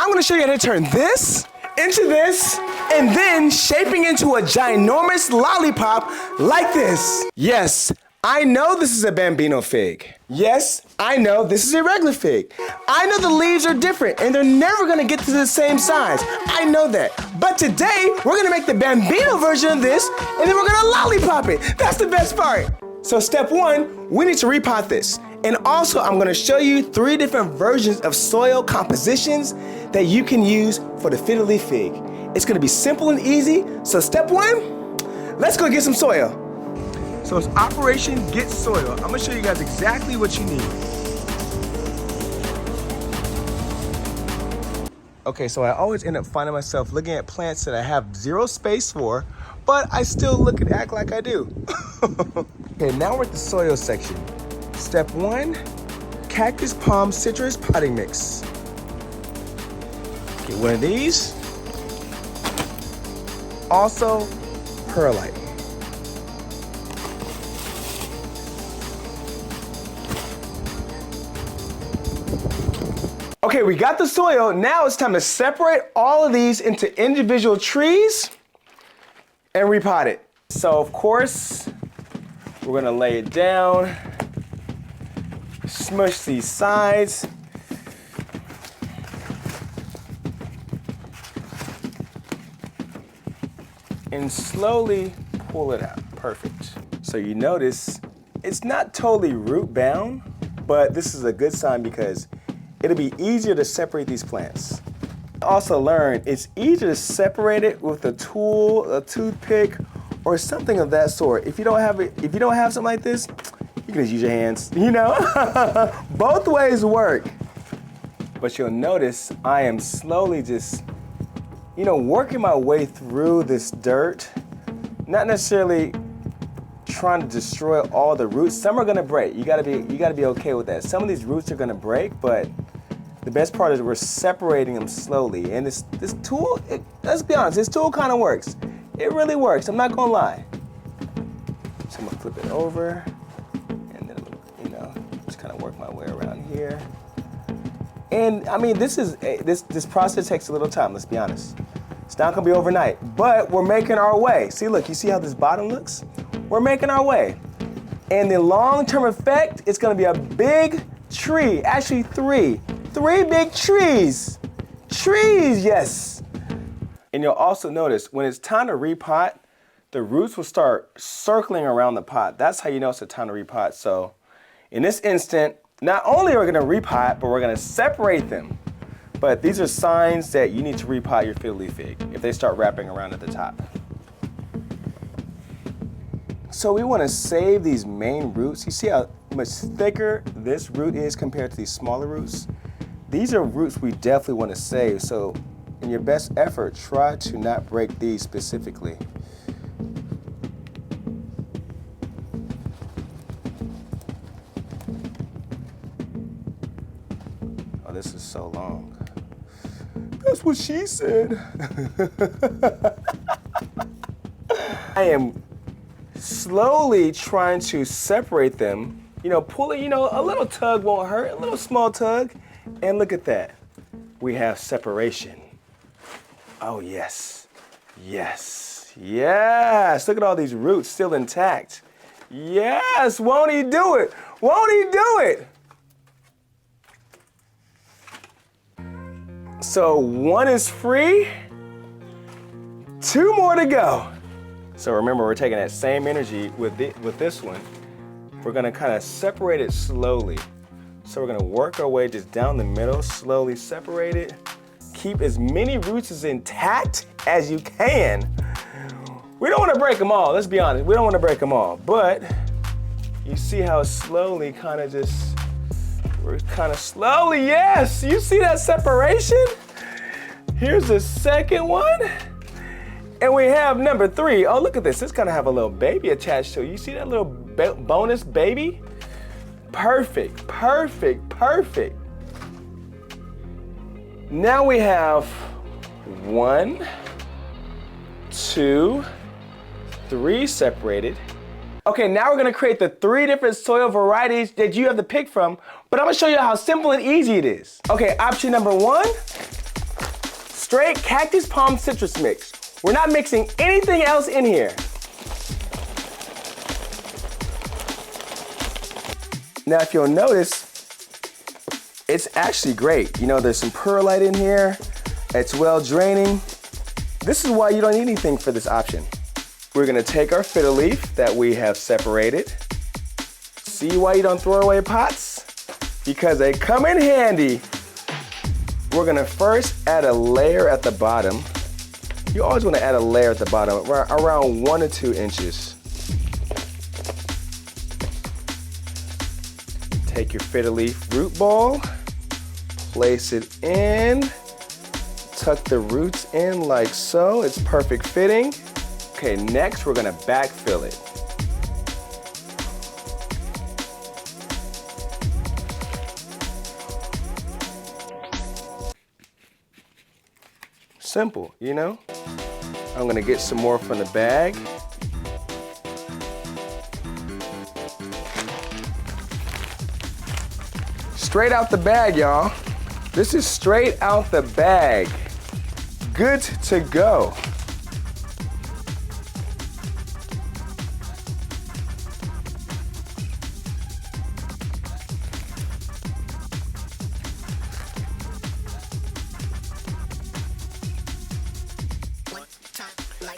I'm gonna show you how to turn this into this, and then shaping into a ginormous lollipop like this. Yes, I know this is a bambino fig. Yes, I know this is a regular fig. I know the leaves are different and they're never gonna get to the same size. I know that. But today, we're gonna make the bambino version of this and then we're gonna lollipop it. That's the best part. So step one, we need to repot this. And also, I'm gonna show you 3 different versions of soil compositions that you can use for the Fiddle Lead Fig. It's gonna be simple and easy. So step one, let's go get some soil. So it's Operation Get Soil. I'm gonna show you guys exactly what you need. Okay, so I always end up finding myself looking at plants that I have 0 space for, but I still look and act like I do. Okay, now we're at the soil section. Step 1, cactus palm citrus potting mix. Get one of these. Also, perlite. Okay, we got the soil. Now it's time to separate all of these into individual trees and repot it. So of course, we're gonna lay it down, smush these sides. And slowly pull it out. Perfect. So you notice it's not totally root bound, but this is a good sign because it'll be easier to separate these plants. Also learn it's easier to separate it with a tool, a toothpick, or something of that sort. If you don't have something like this, you can just use your hands, you know? Both ways work. But you'll notice I am slowly just, working my way through this dirt, not necessarily trying to destroy all the roots. Some are gonna break. You gotta be okay with that. Some of these roots are gonna break, but the best part is we're separating them slowly. And this tool, let's be honest, this tool kind of works. It really works, I'm not gonna lie. So I'm gonna flip it over, and then just kind of work my way around here. And I mean, this process takes a little time, let's be honest. It's not gonna be overnight, but we're making our way. See, look, you see how this bottom looks? We're making our way. And the long-term effect, it's gonna be a big tree, actually 3 big trees. Trees, yes. And you'll also notice when it's time to repot, the roots will start circling around the pot. That's how you know it's a time to repot. So in this instant, not only are we gonna repot, but we're gonna separate them. But these are signs that you need to repot your Fiddle Lead Fig if they start wrapping around at the top. So we wanna save these main roots. You see how much thicker this root is compared to these smaller roots? These are roots we definitely wanna save. So in your best effort, try to not break these specifically. Oh, this is so long. That's what she said. I am slowly trying to separate them. Pulling, a little tug won't hurt, a little small tug. And look at that. We have separation. Oh, yes. Yes. Yes. Look at all these roots still intact. Yes. Won't he do it? Won't he do it? So 1 is free, 2 more to go. So remember, we're taking that same energy with this one. We're gonna kind of separate it slowly. So we're gonna work our way just down the middle, slowly separate it. Keep as many roots as intact as you can. We don't wanna break them all, let's be honest. We don't wanna break them all, but you see how slowly we're kind of slowly, yes! You see that separation? Here's the second one. And we have number 3. Oh, look at this. It's gonna have a little baby attached to it. You see that little bonus baby? Perfect, perfect, perfect. Now we have 1, 2, 3 separated. Okay, now we're gonna create the 3 different soil varieties that you have to pick from, but I'm gonna show you how simple and easy it is. Okay, option number 1, straight cactus palm citrus mix. We're not mixing anything else in here. Now, if you'll notice, it's actually great. You know, there's some perlite in here. It's well draining. This is why you don't need anything for this option. We're gonna take our fiddle leaf that we have separated. See why you don't throw away pots? Because they come in handy. We're gonna first add a layer at the bottom. You always wanna add a layer at the bottom, around 1 to 2 inches. Take your fiddle leaf root ball, place it in, tuck the roots in like so. It's perfect fitting. Okay, next we're gonna backfill it. Simple, you know? I'm gonna get some more from the bag. Straight out the bag, y'all. This is straight out the bag. Good to go.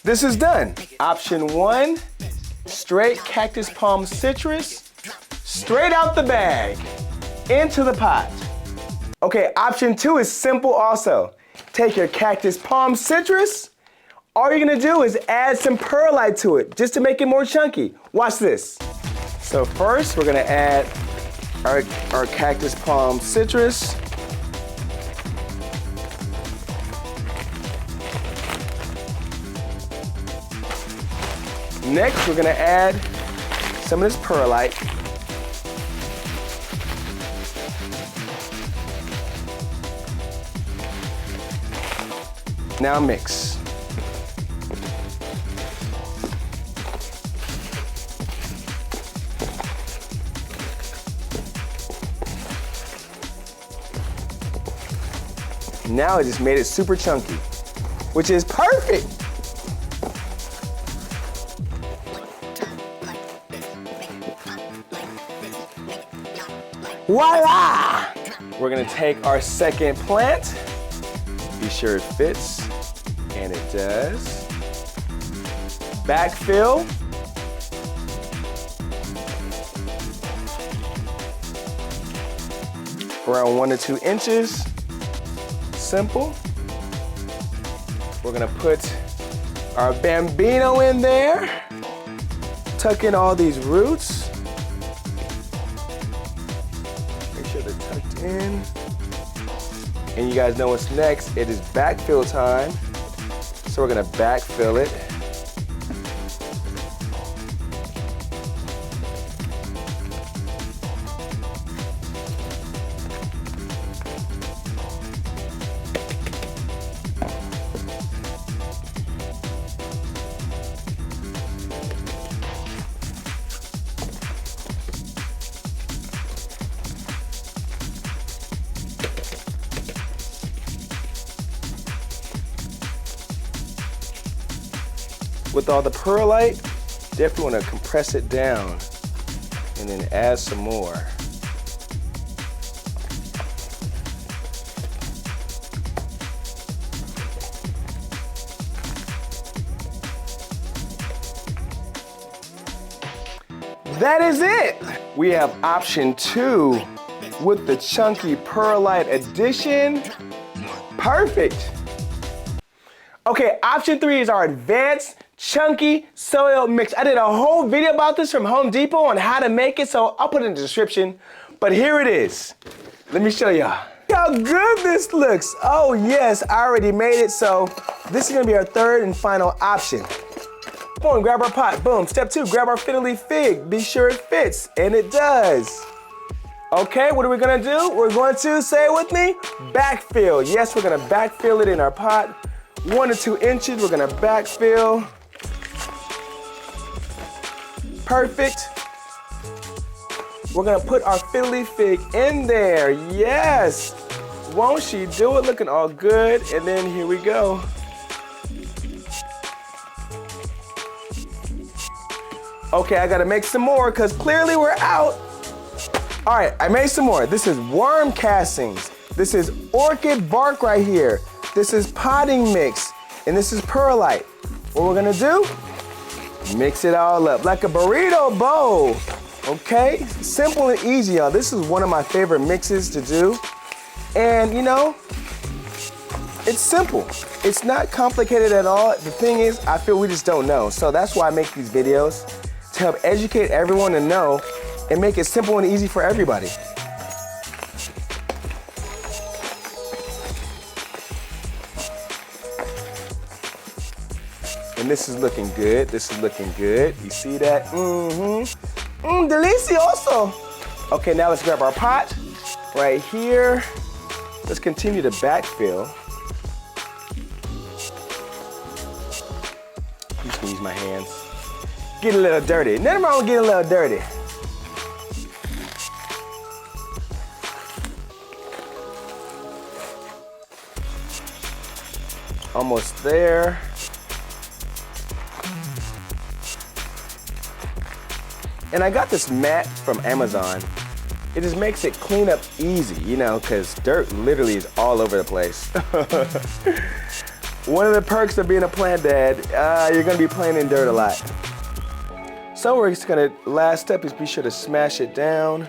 This is done. Option 1, straight cactus palm citrus, straight out the bag, into the pot. Okay, option 2 is simple also. Take your cactus palm citrus. All you're gonna do is add some perlite to it, just to make it more chunky. Watch this. So first, we're gonna add our cactus palm citrus. Next, we're gonna add some of this perlite. Now mix. Now it just made it super chunky, which is perfect. Voila! We're gonna take our second plant. Be sure it fits, and it does. Backfill. Around 1 to 2 inches. Simple. We're gonna put our bambino in there. Tuck in all these roots. Make sure they're tucked in. And you guys know what's next. It is backfill time. So we're gonna backfill it. With all the perlite, definitely want to compress it down and then add some more. That is it. We have option 2 with the chunky perlite addition. Perfect. Okay, option 3 is our advanced chunky soil mix. I did a whole video about this from Home Depot on how to make it, so I'll put it in the description. But here it is. Let me show y'all. Look how good this looks. Oh yes, I already made it, so this is gonna be our third and final option. Come on, grab our pot. Boom. Step 2, grab our Fiddle Lead Fig. Be sure it fits, and it does. Okay, what are we gonna do? We're going to, say it with me, backfill. Yes, we're gonna backfill it in our pot. 1 to 2 inches, we're gonna backfill. Perfect. We're gonna put our Fiddle Lead Fig in there. Yes. Won't she do it? Looking all good. And then here we go. Okay, I gotta make some more because clearly we're out. All right, I made some more. This is worm castings. This is orchid bark right here. This is potting mix. And this is perlite. What we're gonna do? Mix it all up like a burrito bowl. Okay, simple and easy, y'all. This is one of my favorite mixes to do. And you know, it's simple. It's not complicated at all. The thing is, I feel we just don't know. So that's why I make these videos, to help educate everyone to know and make it simple and easy for everybody. And this is looking good. This is looking good. You see that? Delicioso. Okay, now let's grab our pot right here. Let's continue to backfill. I'm just gonna use my hands. Get a little dirty. Nothing wrong with getting a little dirty. Almost there. And I got this mat from Amazon. It just makes it clean up easy, you know, because dirt literally is all over the place. One of the perks of being a plant dad, you're gonna be playing in dirt a lot. So we're just gonna, last step is be sure to smash it down.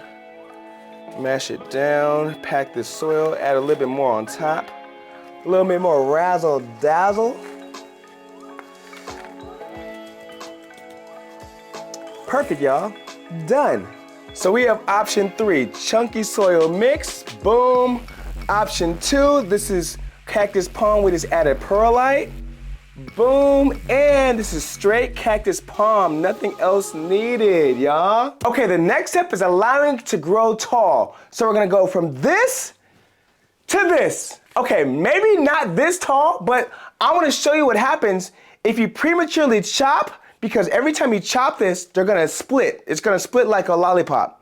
Mash it down, pack this soil, add a little bit more on top. A little bit more razzle dazzle. Perfect, y'all. Done. So we have option 3, chunky soil mix. Boom. Option 2, this is cactus palm. We just added perlite. Boom. And this is straight cactus palm. Nothing else needed, y'all. Okay, the next step is allowing it to grow tall. So we're gonna go from this to this. Okay, maybe not this tall, but I wanna show you what happens if you prematurely chop, because every time you chop this, they're gonna split. It's gonna split like a lollipop.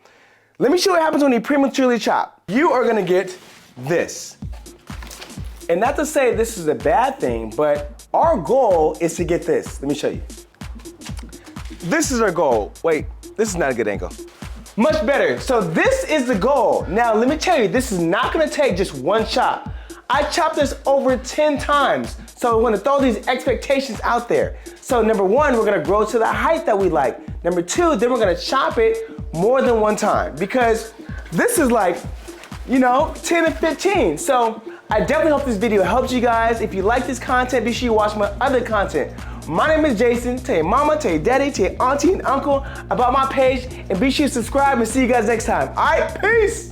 Let me show you what happens when you prematurely chop. You are gonna get this. And not to say this is a bad thing, but our goal is to get this. Let me show you. This is our goal. Wait, this is not a good angle. Much better. So this is the goal. Now let me tell you, this is not gonna take just one chop. I chopped this over 10 times. So we're gonna throw these expectations out there. So number 1, we're gonna grow to the height that we like. Number 2, then we're gonna chop it more than one time, because this is like, you know, 10 and 15. So I definitely hope this video helps you guys. If you like this content, be sure you watch my other content. My name is Jason. Tell your mama, tell your daddy, tell your auntie and uncle about my page, and be sure you subscribe and see you guys next time. All right, peace.